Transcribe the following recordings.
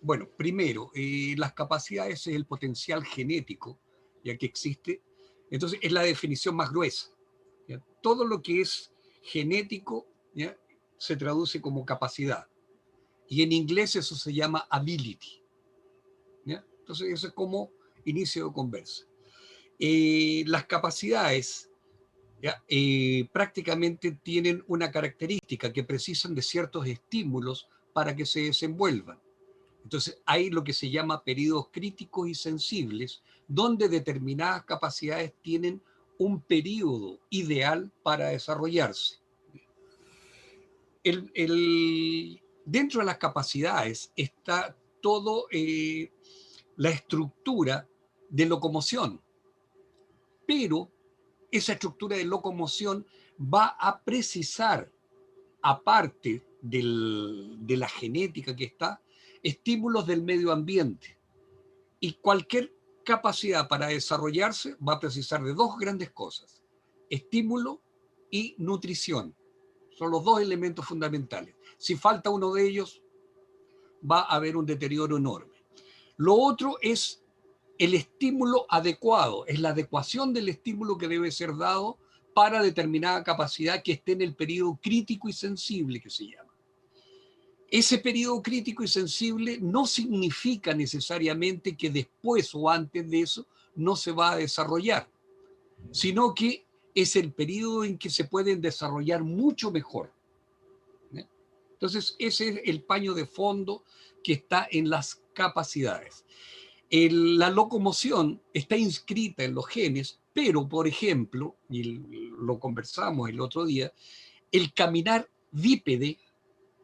Bueno, primero, las capacidades es el potencial genético, ya que existe. Entonces, es la definición más gruesa. ¿Ya? Todo lo que es genético, ¿ya?, se traduce como capacidad. Y en inglés eso se llama ability. ¿Ya? Entonces, eso es como inicio de conversa. Las capacidades, ¿ya?, prácticamente tienen una característica que precisan de ciertos estímulos para que se desenvuelvan. Entonces, hay lo que se llama periodos críticos y sensibles, donde determinadas capacidades tienen un periodo ideal para desarrollarse. Dentro de las capacidades está todo la estructura de locomoción, pero esa estructura de locomoción va a precisar, aparte de la genética que está, estímulos del medio ambiente. Y cualquier capacidad para desarrollarse va a precisar de dos grandes cosas: estímulo y nutrición. Son los dos elementos fundamentales. Si falta uno de ellos, va a haber un deterioro enorme. Lo otro es el estímulo adecuado, es la adecuación del estímulo que debe ser dado para determinada capacidad que esté en el periodo crítico y sensible, que se llama. Ese periodo crítico y sensible no significa necesariamente que después o antes de eso no se va a desarrollar, sino que es el periodo en que se pueden desarrollar mucho mejor. Entonces, ese es el paño de fondo que está en las capacidades. La locomoción está inscrita en los genes, pero, por ejemplo, y lo conversamos el otro día, el caminar bípede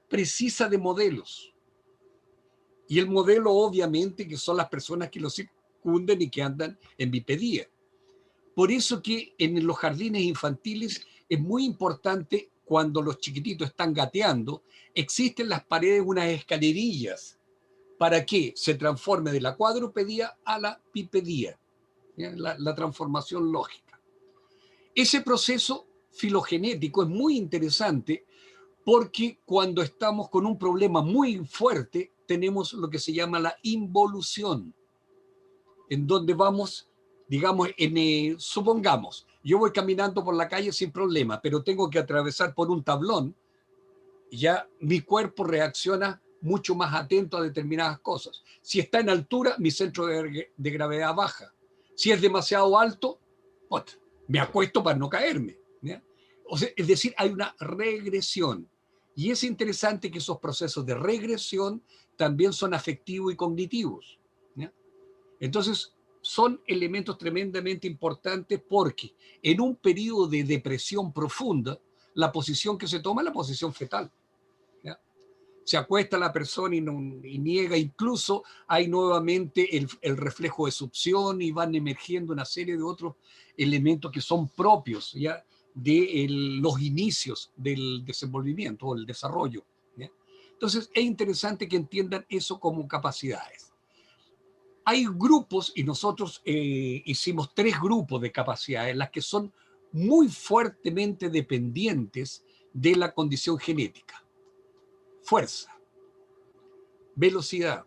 precisa de modelos. Y el modelo, obviamente, que son las personas que lo circundan y que andan en bipedía. Por eso que en los jardines infantiles es muy importante, cuando los chiquititos están gateando, existen las paredes unas escalerillas para que se transforme de la cuadrupedía a la bipedía, la transformación lógica. Ese proceso filogenético es muy interesante, porque cuando estamos con un problema muy fuerte, tenemos lo que se llama la involución, en donde vamos, digamos, supongamos, yo voy caminando por la calle sin problema, pero tengo que atravesar por un tablón, ya mi cuerpo reacciona mucho más atento a determinadas cosas. Si está en altura, mi centro de gravedad baja. Si es demasiado alto, me acuesto para no caerme, ¿ya? O sea, es decir, hay una regresión. Y es interesante que esos procesos de regresión también son afectivos y cognitivos, ¿ya? Entonces, son elementos tremendamente importantes, porque en un periodo de depresión profunda, la posición que se toma es la posición fetal, ¿ya? Se acuesta la persona y niega, incluso hay nuevamente el reflejo de succión, y van emergiendo una serie de otros elementos que son propios, ¿ya?, de los inicios del desenvolvimiento o el desarrollo, ¿ya? Entonces, es interesante que entiendan eso como capacidades. Hay grupos, y nosotros hicimos 3 grupos de capacidades, las que son muy fuertemente dependientes de la condición genética: fuerza, velocidad,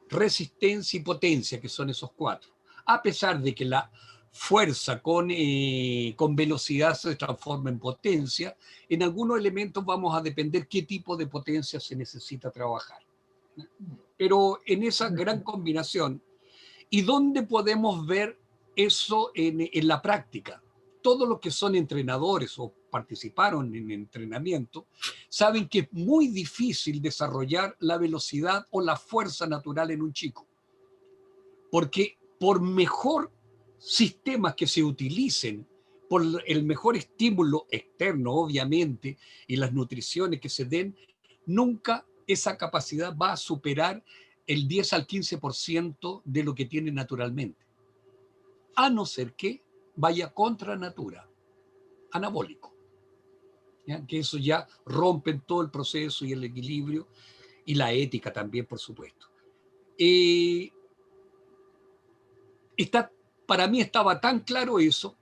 resistencia y potencia, que son esos 4. A pesar de que la fuerza con velocidad se transforma en potencia, en algunos elementos vamos a depender qué tipo de potencia se necesita trabajar. Pero en esa gran combinación, ¿y dónde podemos ver eso en la práctica? Todos los que son entrenadores o participaron en entrenamiento saben que es muy difícil desarrollar la velocidad o la fuerza natural en un chico, porque por mejor sistemas que se utilicen, por el mejor estímulo externo, obviamente, y las nutriciones que se den, nunca esa capacidad va a superar el 10 al 15% de lo que tiene naturalmente, a no ser que vaya contra natura, anabólico, ¿ya? Que eso ya rompe todo el proceso y el equilibrio y la ética también, por supuesto. Eh, está, para mí estaba tan claro eso,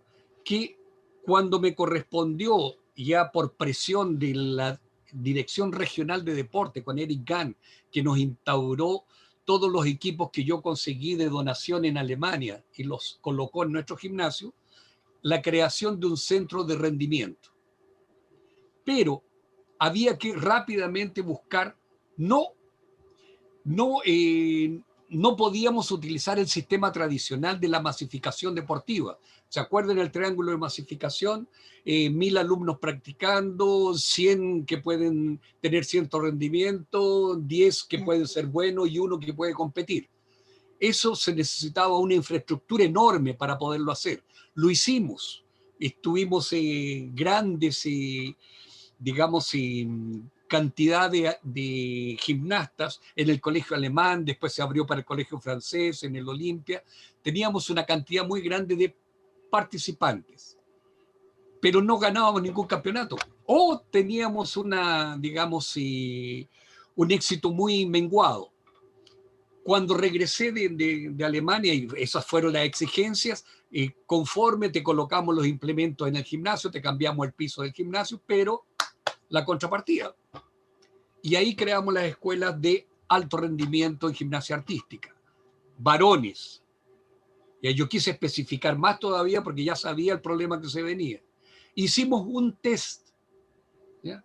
que cuando me correspondió, ya por presión Dirección Regional de Deporte con Eric Gahn, que nos instauró todos los equipos que yo conseguí de donación en Alemania y los colocó en nuestro gimnasio, la creación de un centro de rendimiento. Pero había que rápidamente buscar, no, no, no podíamos utilizar el sistema tradicional de la masificación deportiva. ¿Se acuerdan el triángulo de masificación? 1000 alumnos practicando, 100 que pueden tener cierto rendimiento, 10 que pueden ser buenos y uno que puede competir. Eso se necesitaba una infraestructura enorme para poderlo hacer. Lo hicimos. Estuvimos grandes, digamos, cantidad de gimnastas en el colegio alemán, después se abrió para el colegio francés, en el Olimpia. Teníamos una cantidad muy grande de participantes, pero no ganábamos ningún campeonato. O teníamos una, digamos, un éxito muy menguado. Cuando regresé de Alemania, y esas fueron las exigencias, conforme te colocamos los implementos en el gimnasio, te cambiamos el piso del gimnasio, pero la contrapartida. Y ahí creamos las escuelas de alto rendimiento en gimnasia artística. Varones. Y yo quise especificar más todavía porque ya sabía el problema que se venía. Hicimos un test, ¿ya?,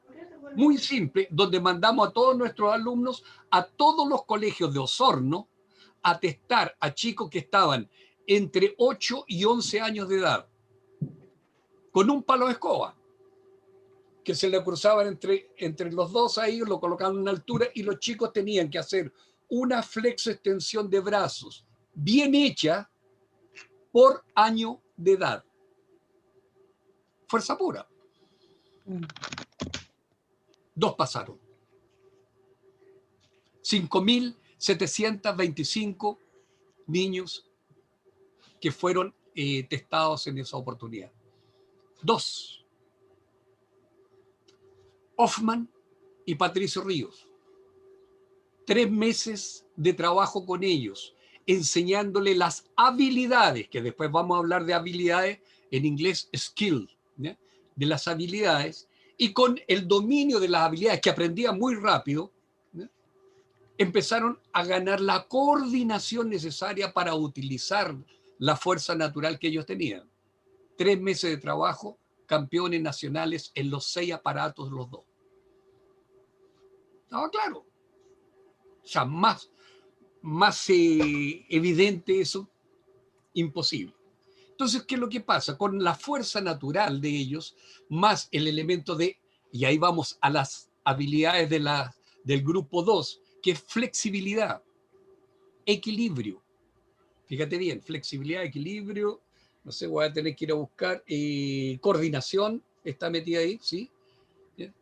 muy simple, donde mandamos a todos nuestros alumnos a todos los colegios de Osorno a testar a chicos que estaban entre 8 y 11 años de edad, con un palo de escoba, que se le cruzaban entre los dos ahí, lo colocaban en una altura y los chicos tenían que hacer una flexo-extensión de brazos bien hecha por año de edad. Fuerza pura. 2 pasaron. 5.725 niños que fueron testados en esa oportunidad. 2. Hoffman y Patricio Ríos. 3 meses de trabajo con ellos, enseñándole las habilidades, que después vamos a hablar de habilidades, en inglés skill, ¿ya?, de las habilidades, y con el dominio de las habilidades que aprendía muy rápido, ¿ya?, empezaron a ganar la coordinación necesaria para utilizar la fuerza natural que ellos tenían. 3 meses de trabajo, campeones nacionales en los 6 aparatos los dos. Estaba claro. O sea, más evidente eso, imposible. Entonces, ¿qué es lo que pasa? Con la fuerza natural de ellos, más el elemento de, y ahí vamos a las habilidades del grupo 2, que es flexibilidad, equilibrio. Fíjate bien, flexibilidad, equilibrio, no sé, voy a tener que ir a buscar, coordinación, está metida ahí, ¿sí? ¿Bien?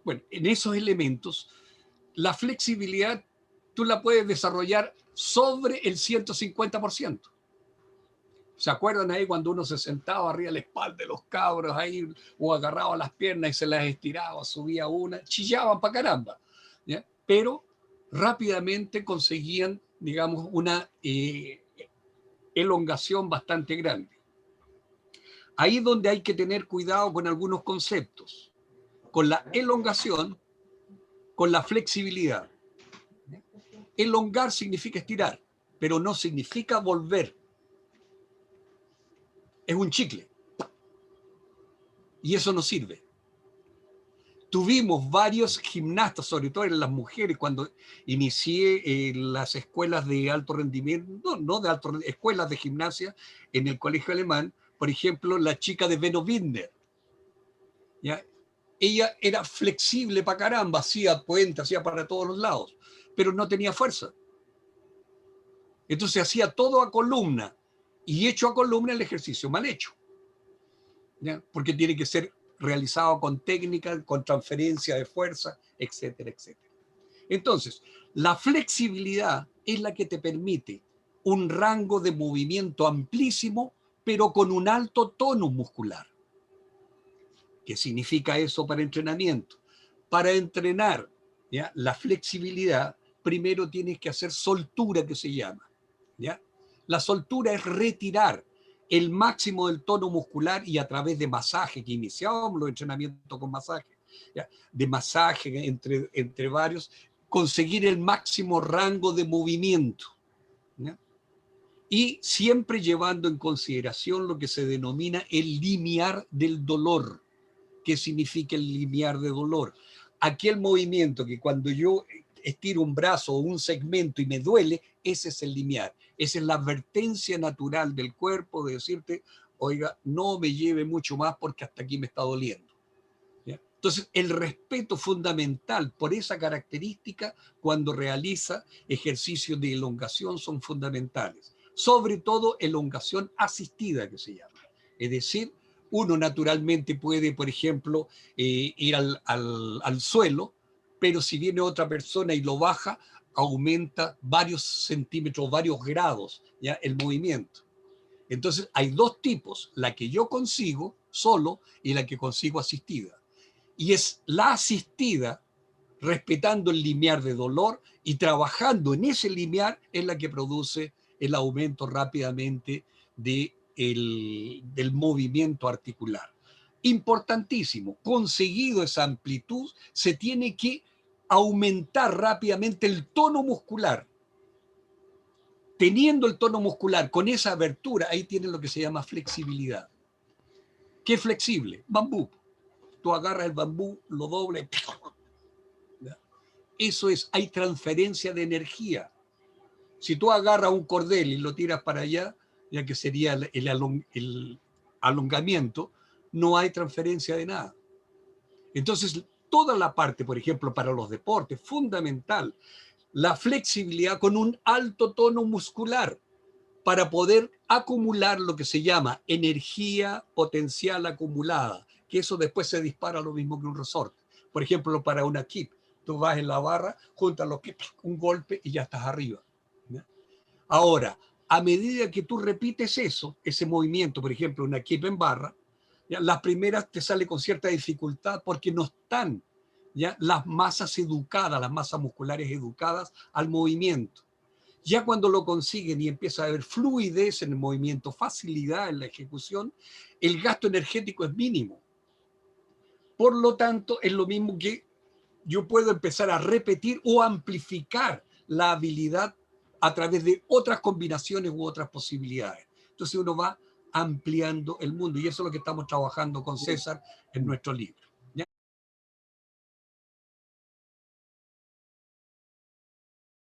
Bueno, en esos elementos, la flexibilidad tú la puedes desarrollar sobre el 150%. ¿Se acuerdan ahí cuando uno se sentaba arriba de la espalda de los cabros ahí, o agarraba las piernas y se las estiraba, subía una, chillaban para caramba, ¿ya? Pero rápidamente conseguían, digamos, una elongación bastante grande. Ahí es donde hay que tener cuidado con algunos conceptos, con la elongación, con la flexibilidad. Elongar significa estirar, pero no significa volver. Es un chicle. Y eso no sirve. Tuvimos varios gimnastas, sobre todo en las mujeres, cuando inicié las escuelas de alto rendimiento, no de alto rendimiento, escuelas de gimnasia en el colegio alemán. Por ejemplo, la chica de Benno Binder, ¿ya? Ella era flexible para caramba, hacía puente, hacía para todos los lados, pero no tenía fuerza. Entonces hacía todo a columna, y hecho a columna el ejercicio mal hecho, ¿ya? Porque tiene que ser realizado con técnica, con transferencia de fuerza, etcétera, etcétera. Entonces, la flexibilidad es la que te permite un rango de movimiento amplísimo, pero con un alto tono muscular. ¿Qué significa eso para entrenamiento? Para entrenar, ¿ya?, la flexibilidad, primero tienes que hacer soltura, que se llama, ¿ya? La soltura es retirar el máximo del tono muscular, y a través de masaje, que iniciábamos los entrenamientos con masaje, ¿ya? De masaje entre varios, conseguir el máximo rango de movimiento, ¿ya? Y siempre llevando en consideración lo que se denomina el limiar del dolor. ¿Qué significa el limiar de dolor? Aquel movimiento que cuando yo estiro un brazo o un segmento y me duele, ese es el limiar. Esa es la advertencia natural del cuerpo de decirte, oiga, no me lleve mucho más porque hasta aquí me está doliendo. ¿Ya? Entonces, el respeto fundamental por esa característica cuando realiza ejercicios de elongación son fundamentales. Sobre todo elongación asistida, que se llama. Es decir, uno naturalmente puede, por ejemplo, ir al suelo, pero si viene otra persona y lo baja, aumenta varios centímetros, varios grados, ¿ya? El movimiento. Entonces, hay dos tipos, la que yo consigo solo y la que consigo asistida. Y es la asistida, respetando el limiar de dolor y trabajando en ese limiar, es la que produce el aumento rápidamente del movimiento articular. Importantísimo, conseguido esa amplitud, se tiene que aumentar rápidamente el tono muscular. Teniendo el tono muscular con esa abertura, ahí tienen lo que se llama flexibilidad. ¿Qué es flexible? Bambú. Tú agarras el bambú, lo dobles. Eso es, hay transferencia de energía. Si tú agarras un cordel y lo tiras para allá, ya que sería el alongamiento, no hay transferencia de nada. Entonces, toda la parte, por ejemplo, para los deportes, fundamental, la flexibilidad con un alto tono muscular para poder acumular lo que se llama energía potencial acumulada, que eso después se dispara lo mismo que un resorte. Por ejemplo, para una kip, tú vas en la barra, juntas los kips, un golpe y ya estás arriba. ¿Ya? Ahora, a medida que tú repites eso, ese movimiento, por ejemplo, una kip en barra, ¿ya? Las primeras te sale con cierta dificultad porque no están, ¿ya? Las masas educadas, las masas musculares educadas al movimiento. Ya cuando lo consiguen y empieza a haber fluidez en el movimiento, facilidad en la ejecución, el gasto energético es mínimo. Por lo tanto, es lo mismo que yo puedo empezar a repetir o amplificar la habilidad a través de otras combinaciones u otras posibilidades. Entonces uno va ampliando el mundo y eso es lo que estamos trabajando con César en nuestro libro.